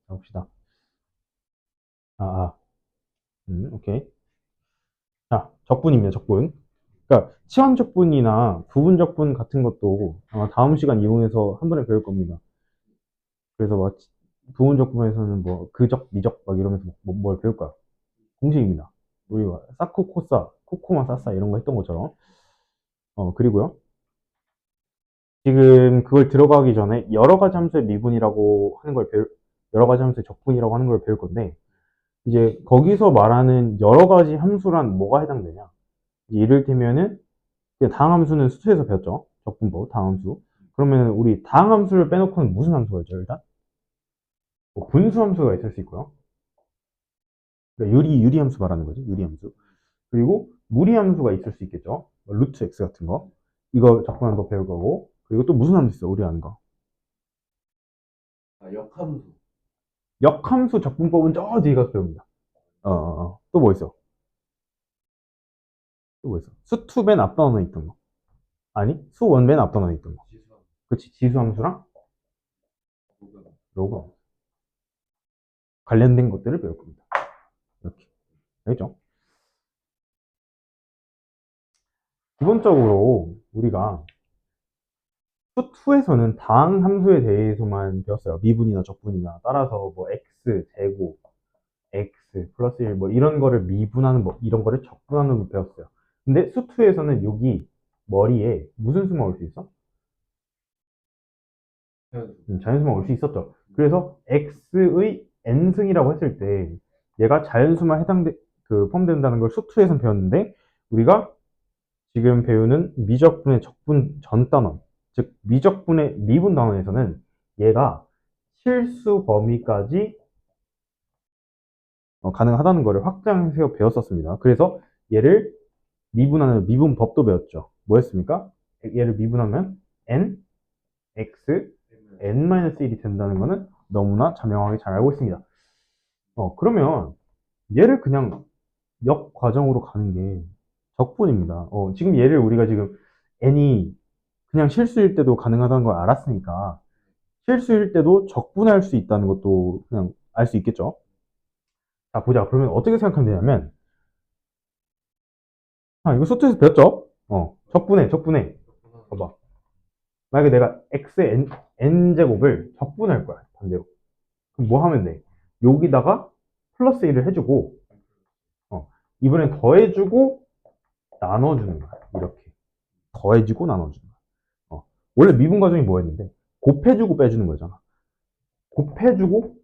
자, 봅시다. 아, 아, 오케이. 자, 적분입니다, 적분. 그러니까, 치환적분이나 부분적분 같은 것도 아마 다음 시간 이용해서 한 번에 배울 겁니다. 그래서 뭐, 부분적분에서는 뭐, 그적, 미적, 막 이러면서 뭘 배울 거야. 공식입니다. 우리 뭐 사쿠, 코사, 코코마, 사사 이런 거 했던 것처럼. 그리고요. 지금 그걸 들어가기 전에 여러 가지 함수의 미분이라고 하는 걸 여러 가지 함수의 적분이라고 하는 걸 배울 건데, 이제 거기서 말하는 여러 가지 함수란 뭐가 해당되냐? 이를테면은 다항함수는 수트에서 배웠죠. 적분법 다항함수. 그러면 우리 다항함수를 빼놓고는 무슨 함수가 있죠? 일단 뭐 분수함수가 있을 수 있고요. 그러니까 유리함수 말하는 거죠. 유리함수. 그리고 무리함수가 있을 수 있겠죠. 뭐 루트 x 같은 거. 이거 적분한 거 배울 거고. 그리고 또 무슨 함수 있어? 우리 아는 거. 역함수. 역함수 적분법은 저 뒤에 가서 배웁니다. 또 뭐 있어? 또 뭐 있어? 수투 맨 앞단원에 있던 거. 아니, 수원 맨 앞단원에 있던 거. 지수함. 그치, 지수함수랑 로그. 로그 관련된 것들을 배울 겁니다. 이렇게. 알겠죠? 기본적으로 우리가 수2에서는 당 함수에 대해서만 배웠어요. 미분이나 적분이나 따라서 뭐 x 제곱, x 플러스 1 뭐 이런 거를 미분하는 뭐 이런 거를 적분하는 걸 배웠어요. 근데 수2에서는 여기 머리에 무슨 수만 올 수 있어? 자연수만 올 수 있었죠. 그래서 x의 n승이라고 했을 때 얘가 자연수만 포함된다는 걸 수2에서는 배웠는데 우리가 지금 배우는 미적분의 적분 전 단원, 즉 미적분의 미분 단원에서는 얘가 실수 범위까지 가능하다는 것을 확장해서 배웠었습니다. 그래서 얘를 미분하는 미분법도 배웠죠. 뭐였습니까? 얘를 미분하면 n, x, n-1이 된다는 것은 너무나 자명하게 잘 알고 있습니다. 그러면 얘를 그냥 역 과정으로 가는 게 적분입니다. 지금 얘를 우리가 지금 n이 그냥 실수일 때도 가능하다는 걸 알았으니까 실수일 때도 적분할 수 있다는 것도 그냥 알 수 있겠죠. 자, 보자. 그러면 어떻게 생각하면 되냐면, 이거 소트에서 배웠죠? 적분해. 봐봐. 만약에 내가 x의 n제곱을 적분할 거야. 반대로. 그럼 뭐 하면 돼? 여기다가 플러스 1을 해주고, 어, 이번엔 더해주고 나눠주는 거야. 이렇게. 더해주고 나눠주는 거야. 원래 미분 과정이 뭐였는데? 곱해주고 빼주는 거잖아. 곱해주고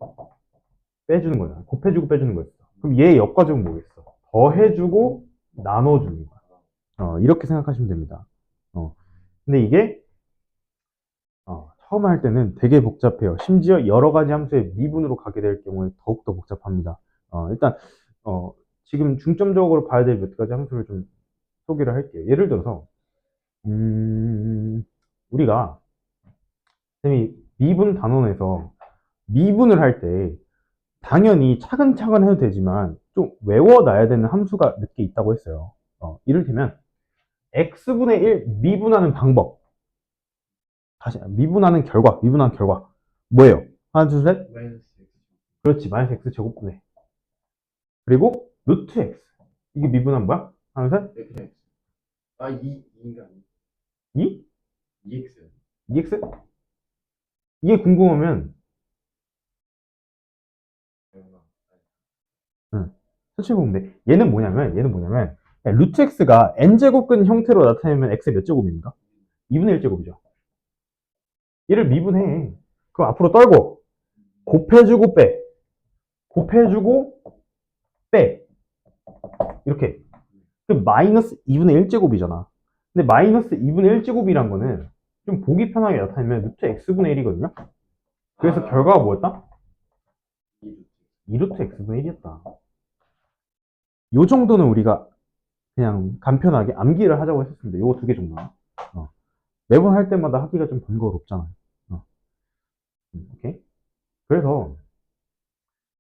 빼주는 거잖아. 곱해주고 빼주는 거였어. 그럼 얘 역과정은 뭐겠어? 더해주고 나눠주는 거야. 이렇게 생각하시면 됩니다. 근데 이게 처음 할 때는 되게 복잡해요. 심지어 여러 가지 함수의 미분으로 가게 될 경우에 더욱더 복잡합니다. 일단 지금 중점적으로 봐야 될 몇 가지 함수를 좀 소개를 할게요. 예를 들어서 우리가 쌤이 미분 단원에서 미분을 할 때 당연히 차근차근 해도 되지만 좀 외워놔야 되는 함수가 몇 개 있다고 했어요. 이를테면 x분의 1 미분하는 방법. 다시 미분하는 결과. 뭐예요? 하나, 둘, 셋. 마이너스 x. 그렇지. 마이너스 x 제곱분의. 그리고 루트 x. 이게 미분한 뭐야? 하나, 둘, 셋. x. 아, 2인가 아니? 2? 2x. 2x? 이게 궁금하면 응, 천천히 보면 돼. 얘는 뭐냐면 루트 x가 n제곱근 형태로 나타내면 x의 몇 제곱입니까? 2분의 1 제곱이죠. 얘를 미분해. 그럼 앞으로 떨고 곱해주고 빼. 곱해주고 빼. 이렇게. 그 마이너스 2분의 1제곱이잖아. 근데 마이너스 2분의 1제곱이란 거는 좀 보기 편하게 나타내면 루트 x분의 1이거든요. 그래서 결과가 뭐였다? 2루트 x분의 1이었다. 요 정도는 우리가 그냥 간편하게 암기를 하자고 했었습니다. 요거 두 개 정도는. 매번 할 때마다 하기가 좀 번거롭잖아요. 오케이? 그래서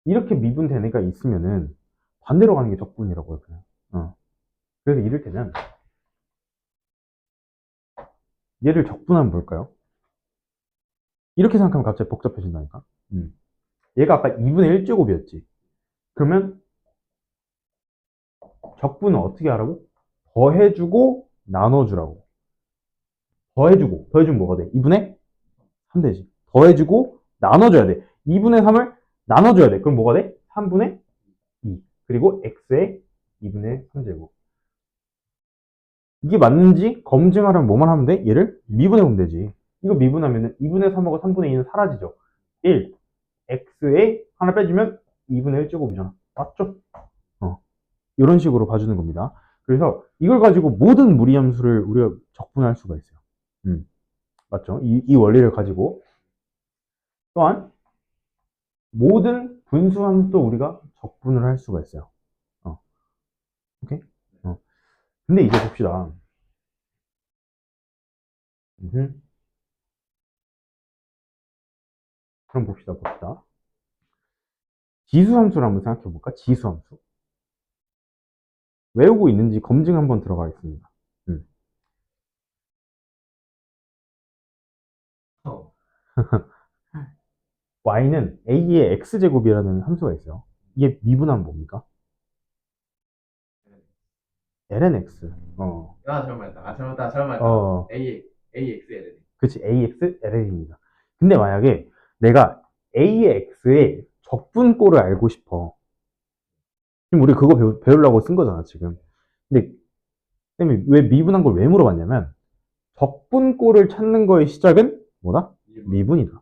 이렇게 미분된 애가 있으면은 반대로 가는 게 적분이라고 해요. 그냥. 그래서 이를테면 얘를 적분하면 뭘까요? 이렇게 생각하면 갑자기 복잡해진다니까. 얘가 아까 2분의 1제곱이었지. 그러면 적분은 어떻게 하라고? 더해주고 나눠주라고. 더해주면 뭐가 돼? 2분의 3 되지. 더해주고 나눠줘야 돼. 2분의 3을 나눠줘야 돼. 그럼 뭐가 돼? 3분의 2. 그리고 x의 2분의 3제곱. 이게 맞는지 검증하려면 뭐만 하면 돼? 얘를 미분해보면 되지. 이거 미분하면 2분의 3하고 3분의 2는 사라지죠. 1. x에 하나 빼주면 2분의 1제곱이잖아. 맞죠? 이런 식으로 봐주는 겁니다. 그래서 이걸 가지고 모든 무리함수를 우리가 적분할 수가 있어요. 맞죠? 이 원리를 가지고 또한 모든 분수함수도 우리가 적분을 할 수가 있어요. 오케이? 근데 이제 봅시다. 그럼 봅시다. 지수함수를 한번 생각해 볼까? 지수함수. 외우고 있는지 검증 한번 들어가겠습니다. 어. y는 a의 x제곱이라는 함수가 있어요. 이게 미분하면 뭡니까? ln x. 잘못했다. AXL은. 그치, ax ln입니다. 근데 만약에 내가 a의 x의 적분꼴을 알고 싶어. 지금 우리 그거 배우려고 쓴 거잖아, 지금. 근데 쌤이 왜 미분한 걸 왜 물어봤냐면 적분꼴을 찾는 거의 시작은 뭐다? 미분이다.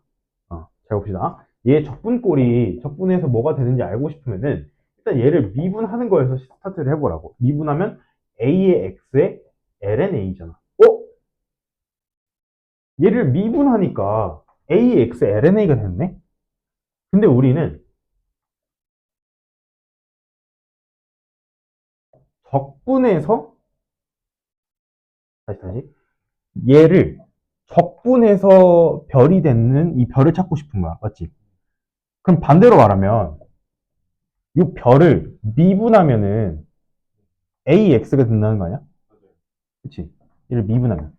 잘 봅시다. 얘 적분꼴이 적분해서 뭐가 되는지 알고 싶으면은 일단 얘를 미분하는 거에서 스타트를 해보라고. 미분하면 a의 x의 ln a잖아. 얘를 미분하니까 a x ln a가 됐네. 근데 우리는 적분해서 다시 얘를 적분해서 별이 되는 이 별을 찾고 싶은 거야. 맞지? 그럼 반대로 말하면 이 별을 미분하면은 AX가 된다는 거 아니야? 그치? 얘를 미분하면.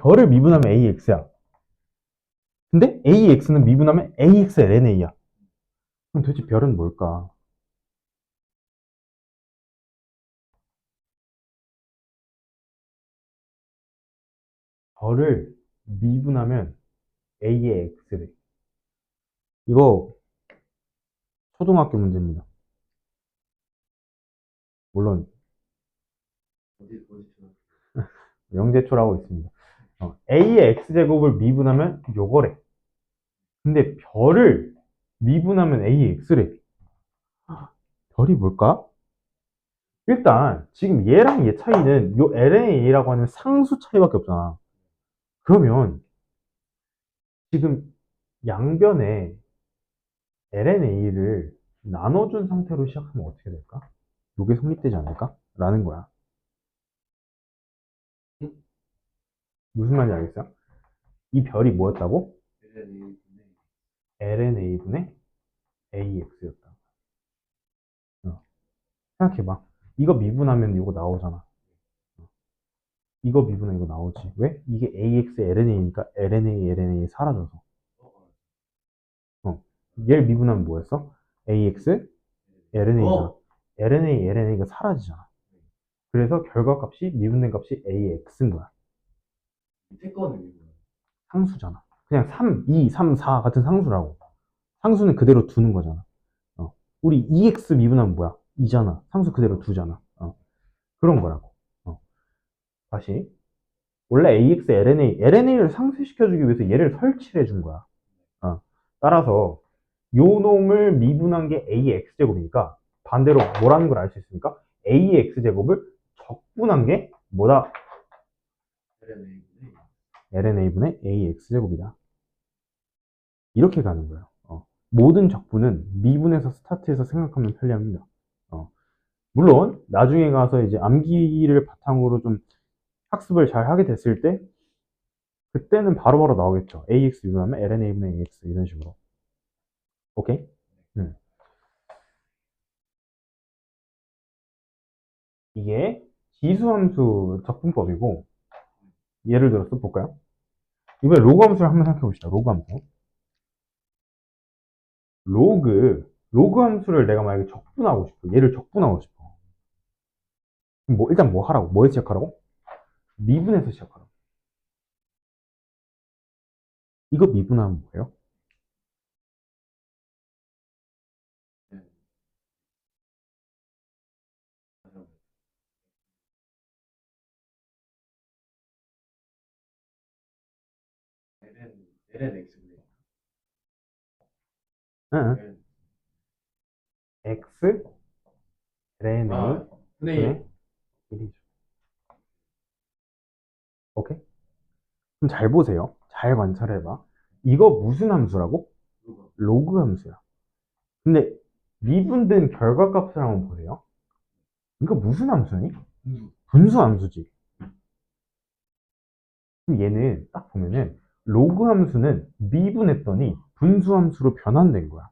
별을 미분하면 AX야. 근데 AX는 미분하면 AX LNA야. 그럼 도대체 별은 뭘까? 별을 미분하면 A의 X래. 이거 초등학교 문제입니다. 물론 어디 영재초라고 있습니다. A의 X제곱을 미분하면 요거래. 근데 별을 미분하면 A의 X래. 별이 뭘까? 일단 지금 얘랑 얘 차이는 요 LNA라고 하는 상수 차이밖에 없잖아. 그러면 지금 양변에 LNA를 나눠준 상태로 시작하면 어떻게 될까? 이게 성립되지 않을까? 라는 거야. 무슨 말인지 알겠어요? 이 별이 뭐였다고? LNA분의 AX였다. 생각해봐. 이거 미분하면 이거 나오잖아. 이거 미분하면 이거 나오지. 왜? 이게 AX LNA니까 LNA, LNA 사라져서. 얘를 미분하면 뭐였어? AX LNA잖아. LNA, LNA가 사라지잖아. 그래서 결과값이 미분된 값이 AX인 거야. 밑에 거는 상수잖아. 그냥 3, 2, 3, 4 같은 상수라고. 상수는 그대로 두는 거잖아. 우리 2x 미분하면 뭐야? 2잖아. 상수 그대로 두잖아. 그런 거라고. 다시. 원래 AX, LNA를 상쇄시켜주기 위해서 얘를 설치를 해준 거야. 따라서 요 놈을 미분한 게 AX제곱이니까 반대로 뭐라는 걸 알 수 있습니까? AX제곱을 적분한 게 뭐다? LNA분의 AX제곱이다. 이렇게 가는 거예요. 모든 적분은 미분에서 스타트해서 생각하면 편리합니다. 물론 나중에 가서 이제 암기를 바탕으로 좀 학습을 잘 하게 됐을 때 그때는 바로바로 나오겠죠. AX 미분하면 LNA분의 AX 이런 식으로. 오케이? 이게 지수함수 적분법이고 예를 들어서 볼까요? 이번에 로그함수를 한번 생각해 봅시다. 로그함수. 로그 함수를 내가 만약에 적분하고 싶어. 얘를 적분하고 싶어. 그럼 일단 뭐 하라고? 뭐에 시작하라고? 미분에서 시작하라고. 이거 미분하면 뭐예요? 네. 잠깐만요. ln x분의 응. ln x ln a 분의 분의 1이죠. 오케이? 그럼 잘 보세요. 잘 관찰해봐. 이거 무슨 함수라고? 1. 로그 함수야. 근데 미분된 결과값을 한번 보세요. 이거 무슨 함수니? 분수 함수지. 그럼 얘는 딱 보면은 로그 함수는 미분했더니 분수 함수로 변환된 거야.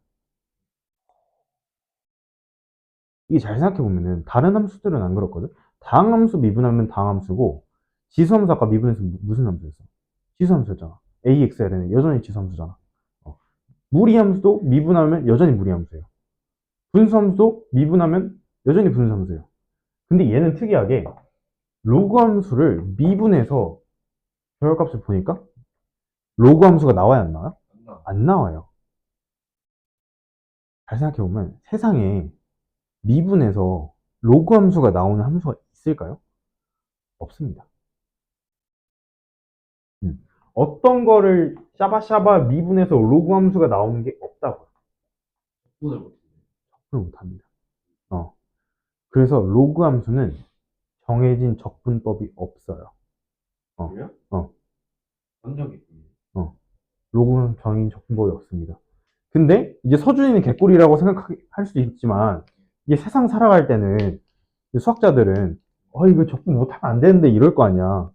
이게 잘 생각해 보면은 다른 함수들은 안 그렇거든. 다항함수 미분하면 다항함수고 지수함수 아까 미분해서 무슨 함수였어? 지수함수였잖아. AXL은 여전히 지수함수잖아. 무리함수도 미분하면 여전히 무리함수예요. 분수함수도 미분하면 여전히 분수함수예요. 근데 얘는 특이하게 로그 함수를 미분해서 결과값을 보니까 로그 함수가 나와야 안 나와요? 안 나. 안 나와요. 잘 생각해보면 세상에 미분해서 로그 함수가 나오는 함수가 있을까요? 없습니다. 어떤 거를 샤바샤바 미분해서 로그 함수가 나오는 게 없다고요. 적분을 못해. 적분을 못합니다. 그래서 로그 함수는 정해진 적분법이 없어요. 그러면 어, 완전겠군요. 로그는 정해진 적분법이 없습니다. 근데 이제 서준이는 개꿀이라고 생각할 수도 있지만 이게 세상 살아갈 때는 수학자들은 이거 적분 못하면 안 되는데 이럴 거 아니야.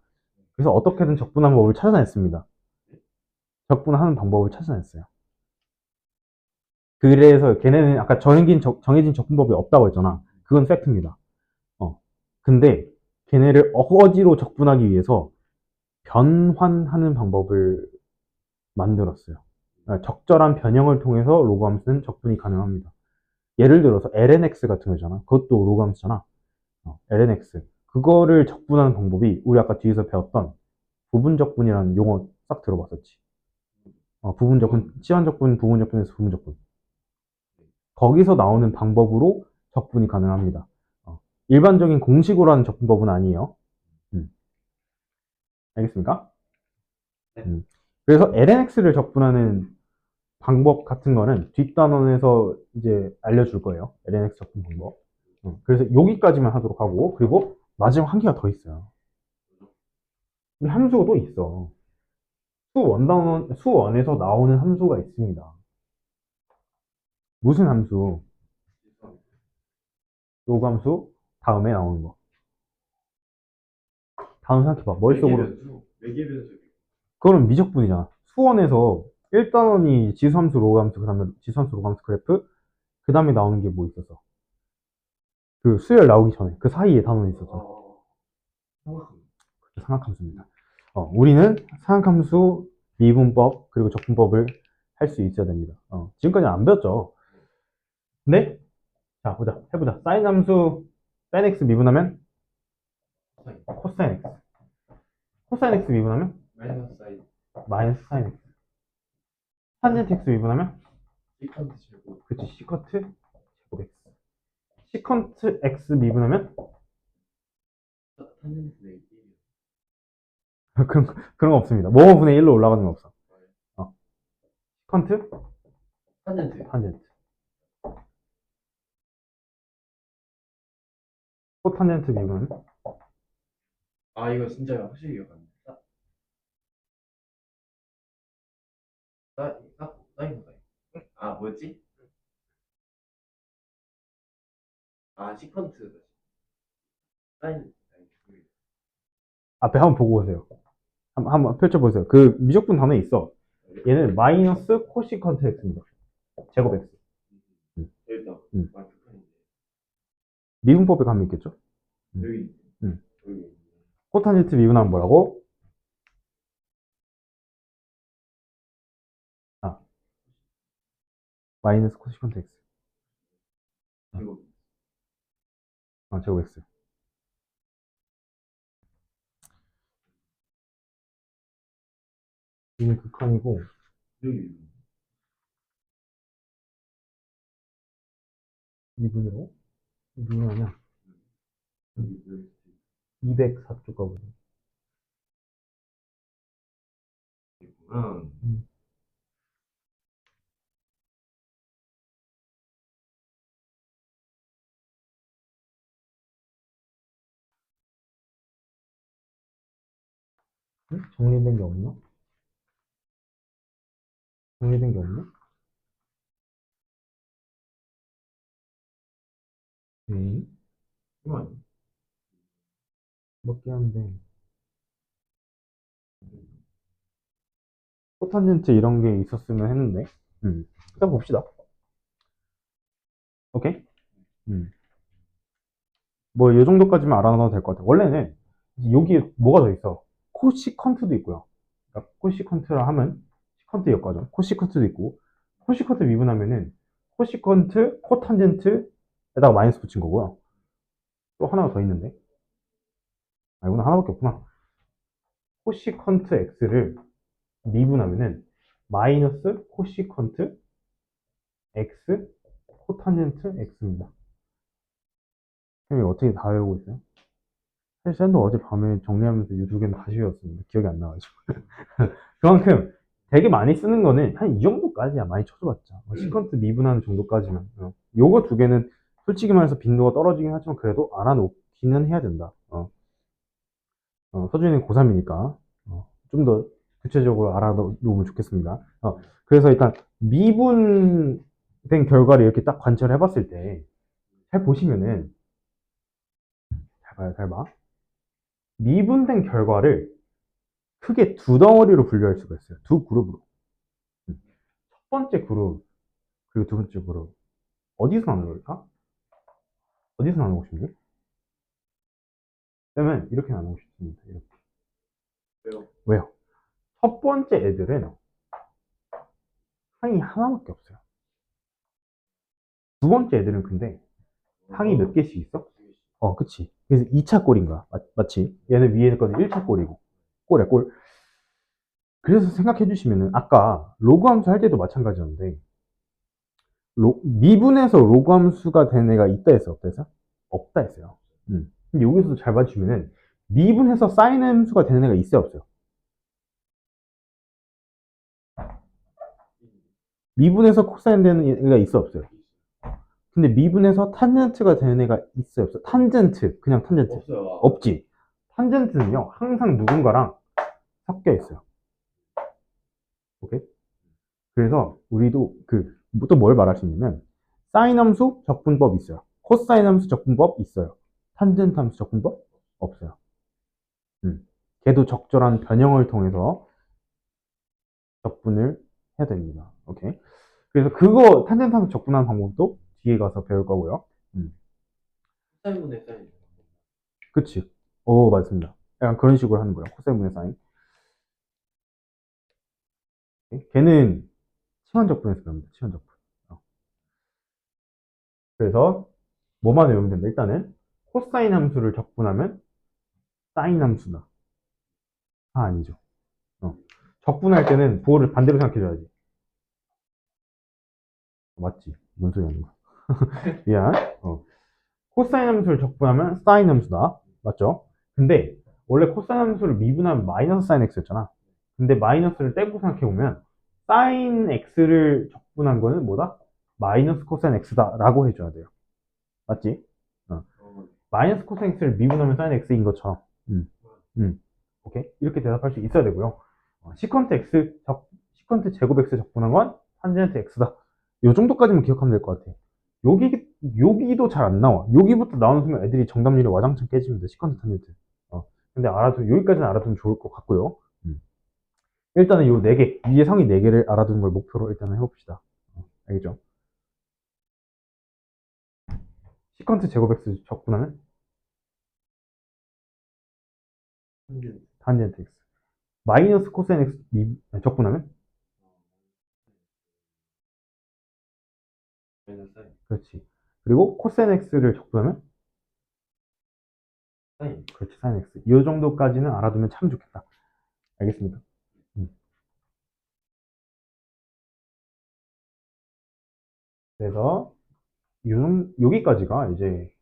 그래서 어떻게든 적분하는 법을 찾아냈습니다. 적분하는 방법을 찾아냈어요. 그래서 걔네는 아까 정해진 적분법이 없다고 했잖아. 그건 팩트입니다. 근데 걔네를 어거지로 적분하기 위해서 변환하는 방법을 만들었어요. 그러니까 적절한 변형을 통해서 로그 함수는 적분이 가능합니다. 예를 들어서 lnx 같은 거잖아. 그것도 로그 함수잖아. lnx. 그거를 적분하는 방법이 우리 아까 뒤에서 배웠던 부분적분이라는 용어 싹 들어봤었지. 부분적분, 치환적분, 부분적분에서 부분적분. 거기서 나오는 방법으로 적분이 가능합니다. 일반적인 공식으로 하는 적분법은 아니에요. 알겠습니까? 네. 그래서 lnx를 적분하는 방법 같은 거는 뒷단원에서 이제 알려줄 거예요. lnx 적분 방법. 그래서 여기까지만 하도록 하고, 그리고 마지막 한 개가 더 있어요. 우리 함수가 또 있어. 수원에서 나오는 함수가 있습니다. 무슨 함수? 로그 함수 다음에 나오는 거. 다음 생각해봐. 머릿속으로. 매개변수. 그거는 미적분이잖아. 수원에서 1단원이 지수함수, 로그함수, 그 다음에 지수함수, 로그함수 그래프, 그 다음에 나오는 게 뭐 있었어? 그 수열 나오기 전에 그 사이에 단원이 있었어. 상학함수입니다. 우리는 상학함수, 미분법, 그리고 적분법을 할 수 있어야 됩니다. 지금까지 안 배웠죠? 근데, 자, 보자. 해보자. 사인 함수, 사인 x 미분하면 코사인 x. 코사인 x 미분하면 마이너스 사인. 마이너스 사인 x. 탄젠트 x 미분하면 시컨트 제곱. 그치, 시커트 제곱 x. 시컨트 x 미분하면 탄젠트 네 개. 그런 거 없습니다. 뭐 분의 1로 올라가는 거 없어. 시컨트 탄젠트. 탄젠트. 코탄젠트 미분하면 이거 진짜 확실히 기억 안 나. 사인 사인. 뭐였지? 시컨트. 사인. 앞에 한번 보고 오세요. 한번 펼쳐보세요. 그 미적분 단어에 있어. 얘는 마이너스 코시컨트 x입니다. 제곱 x. 여기다. 음. 극한인데. 미분법에 가면 있겠죠? 여기. 음. 여기. 코탄젠트 미분하면 뭐라고? 아, 마이너스 코시컨트 x. 제곱. 제곱 x. 이는 극한이고, 여기 2분으로? 누구 하냐? 여기 204쪽 가보자. 있구나. 음. 응? 정리된 게 없나? 정리된 게 없나? 네. 이거 아니야? 먹긴 한데. 코탄젠트 이런 게 있었으면 했는데. 일단 봅시다. 오케이? 뭐, 이 정도까지만 알아놔도 될 것 같아. 원래는, 여기 뭐가 더 있어? 코시컨트도 있고요. 그러니까 코시컨트라 하면, 시컨트 역과죠. 코시컨트도 있고, 코시컨트 미분하면은, 코시컨트, 코탄젠트에다가 마이너스 붙인 거고요. 또 하나가 더 있는데. 이건 하나밖에 없구나. 코시컨트 x를 미분하면은, 마이너스 코시컨트 x, 코탄젠트 x입니다. 선생님이 어떻게 다 외우고 있어요? 사실 샌도 어젯밤에 정리하면서 이 두 개는 다시 외웠습니다. 기억이 안 나가지고. 그만큼 되게 많이 쓰는 거는 한 이 정도까지야. 많이 쳐줘봤자. 시컨트 미분하는 정도까지만. 요거 두 개는 솔직히 말해서 빈도가 떨어지긴 하지만 그래도 알아놓기는 해야 된다. 서준이는 고3이니까 좀 더 구체적으로 알아놓으면 좋겠습니다. 그래서 일단 미분된 결과를 이렇게 딱 관찰해 봤을 때 잘 보시면은 잘 봐요, 잘 봐. 미분된 결과를 크게 두 덩어리로 분류할 수가 있어요. 두 그룹으로. 첫 번째 그룹, 그리고 두 번째 그룹. 어디서 나누을까? 어디서 나누고 싶니? 그러면 이렇게 나누고 싶습니다. 이렇게. 왜요? 왜요? 첫 번째 애들은 항이 하나밖에 없어요. 두 번째 애들은 근데 항이 몇 개씩 있어? 그치. 그래서 2차 꼴인 거야. 맞지? 얘는 위에 거는 1차 꼴이고. 꼴이야, 꼴. 그래서 생각해 주시면은, 아까 로그 함수 할 때도 마찬가지였는데, 미분해서 로그 함수가 된 애가 있다 했어, 없다 했어? 없다 했어요. 근데 여기서도 잘 봐주면은, 미분해서 사인 함수가 되는 애가 있어요, 없어요? 미분해서 코사인 되는 애가 있어, 없어요? 근데 미분해서 탄젠트가 되는 애가 있어요, 없어요? 탄젠트, 그냥 탄젠트. 없어요. 없지. 탄젠트는요, 항상 누군가랑 섞여 있어요. 오케이? 그래서 우리도 또 뭘 말할 수 있냐면, 사인 함수 적분법 있어요. 코사인 함수 적분법 있어요. 탄젠트 함수 적분법 없어요. 걔도 적절한 변형을 통해서 적분을 해야 됩니다. 오케이? 그래서 그거 탄젠트 함수 적분하는 방법도 뒤에 가서 배울 거고요. 사인분의 사인. 그치? 오, 맞습니다. 약간 그런 식으로 하는 거예요. 코사인분의 사인. 오케이? 걔는 치환 적분에서 배웁니다. 치환 적분. 그래서 뭐만 외우면 된다. 일단은 코사인 함수를 적분하면 사인 함수다. 아니죠. 적분할 때는 부호를 반대로 생각해줘야지. 맞지? 뭔 소리 하는 거야? 미안. 코사인 함수를 적분하면 사인 함수다. 맞죠? 근데 원래 코사인 함수를 미분하면 마이너스 사인 x였잖아. 근데 마이너스를 떼고 생각해보면 사인 x를 적분한 거는 뭐다? 마이너스 코사인 x다 라고 해줘야 돼요. 맞지? 마이너스 코사인 x를 미분하면 사인 x인 것처럼. 오케이? 이렇게 대답할 수 있어야 되고요. 시컨트 제곱 x 적분한 건 탄젠트 x다. 요 정도까지만 기억하면 될 것 같아. 여기도 잘 안 나와. 여기부터 나오는 순간 애들이 정답률이 와장창 깨집니다. 시컨트 탄젠트. 근데 여기까지는 알아두면 좋을 것 같고요. 일단은 요 4개, 위에 상위 4개를 알아두는 걸 목표로 일단은 해봅시다. 알겠죠? 시컨트 제곱 x 적분하면 탄젠트 x. 마이너스 코사인 x 적분하면 마이너스 사인. 그렇지. 그리고 코사인 x를 적분하면 사인. 그렇지, 사인 x. 이 정도까지는 알아두면 참 좋겠다. 알겠습니까? 그래서 여기까지가 이제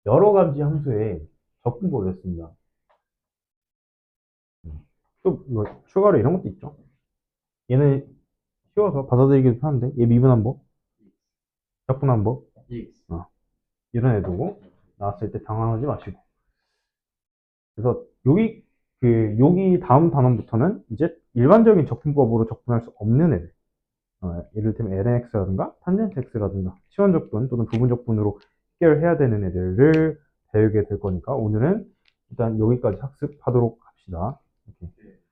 여러 가지 함수의 적분법이었습니다. 또 뭐 추가로 이런 것도 있죠. 얘는 쉬워서 받아들이기도 편한데 얘 미분한 법, 적분한 법, EX. 이런 애도 나왔을 때 당황하지 마시고. 그래서 여기 다음 단원부터는 이제 일반적인 적분법으로 적분할 수 없는 애들. 이를테면 lnx라든가 탄젠트 x라든가 치환 적분 또는 부분 적분으로 해결해야 되는 애들을 배우게 될 거니까 오늘은 일단 여기까지 학습하도록 합시다. 이렇게. 네.